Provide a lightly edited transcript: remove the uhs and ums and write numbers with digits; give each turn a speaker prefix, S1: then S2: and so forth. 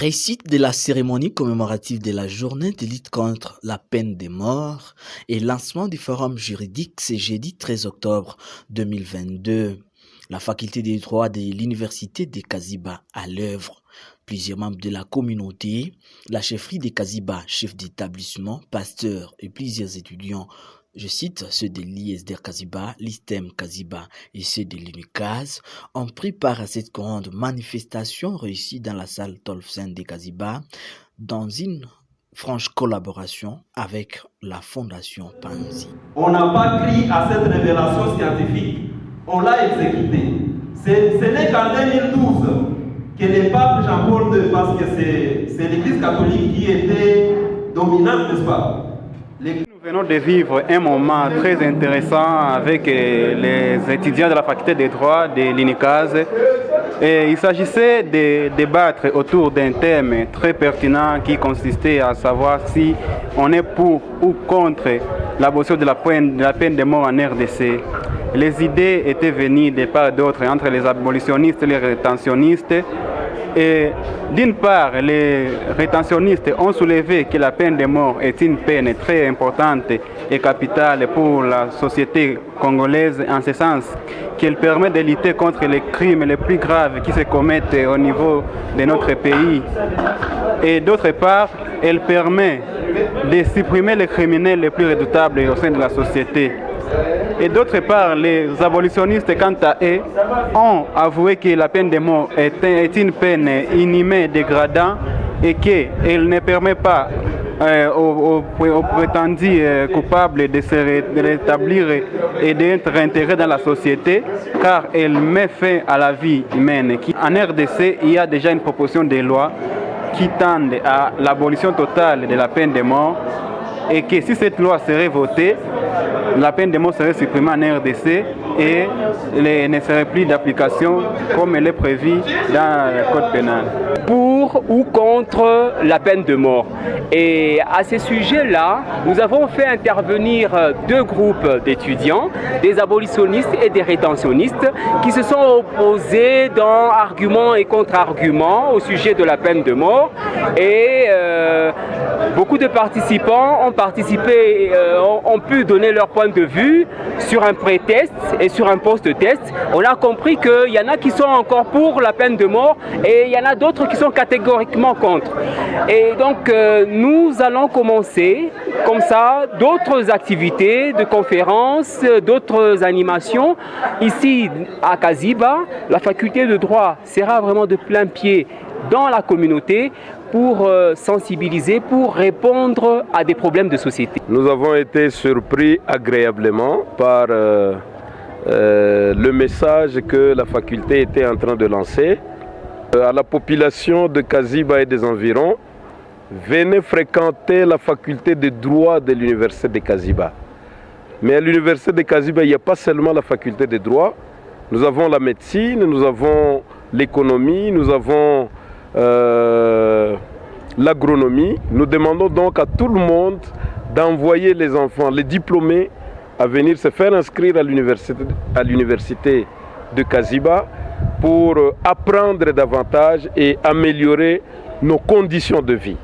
S1: Récite de la cérémonie commémorative de la journée de lutte contre la peine de mort et lancement du forum juridique ce jeudi 13 octobre 2022. La faculté des droits de l'université de Kaziba à l'œuvre. Plusieurs membres de la communauté, la chefferie de Kaziba, chef d'établissement, pasteur et plusieurs étudiants, je cite ceux de l'ISDR Kaziba, l'ISTEM Kaziba et ceux de l'UNICAS, ont pris part à cette grande manifestation réussie dans la salle Tolfsen de Kaziba dans une franche collaboration avec la Fondation Panzi.
S2: On n'a pas crié à cette révélation scientifique, on l'a exécutée. Ce n'est qu'en 2012 que le pape Jean-Paul II, parce que c'est l'Église catholique qui était dominante, n'est-ce pas?
S3: Nous venons de vivre un moment très intéressant avec les étudiants de la faculté des droits de l'UNICAS. Et il s'agissait de débattre autour d'un thème très pertinent qui consistait à savoir si on est pour ou contre l'abolition de la peine de mort en RDC. Les idées étaient venues de part et d'autre entre les abolitionnistes et les rétentionnistes. Et d'une part, les rétentionnistes ont soulevé que la peine de mort est une peine très importante et capitale pour la société congolaise, en ce sens qu'elle permet de lutter contre les crimes les plus graves qui se commettent au niveau de notre pays. Et d'autre part, elle permet de supprimer les criminels les plus redoutables au sein de la société. Et d'autre part, les abolitionnistes, quant à eux, ont avoué que la peine de mort est une peine inhumaine, dégradante et qu'elle ne permet pas aux prétendus coupables de se rétablir et d'être intégrés dans la société, car elle met fin à la vie humaine. En RDC, il y a déjà une proposition de loi qui tend à l'abolition totale de la peine de mort et que si cette loi serait votée, la peine de mort serait supprimée en RDC et ne serait plus d'application comme elle est prévue dans le code pénal.
S4: Pour ou contre la peine de mort. Et à ce sujet-là, nous avons fait intervenir deux groupes d'étudiants, des abolitionnistes et des rétentionnistes, qui se sont opposés dans arguments et contre-arguments au sujet de la peine de mort. Et beaucoup de participants ont pu donner leur point de vue sur un pré-test et sur un post-test. On a compris qu'il y en a qui sont encore pour la peine de mort et il y en a d'autres qui sont catégoriquement contre. Et donc nous allons commencer comme ça d'autres activités de conférences, d'autres animations. Ici à Kaziba, la faculté de droit sera vraiment de plein pied dans la communauté pour sensibiliser, pour répondre à des problèmes de société.
S5: Nous avons été surpris agréablement par le message que la faculté était en train de lancer à la population de Kaziba et des environs. Venez fréquenter la faculté de droit de l'université de Kaziba. Mais à l'université de Kaziba, il n'y a pas seulement la faculté de droit. Nous avons la médecine, nous avons l'économie, nous avons l'agronomie. Nous demandons donc à tout le monde d'envoyer les enfants, les diplômés, à venir se faire inscrire à l'université de Kaziba pour apprendre davantage et améliorer nos conditions de vie.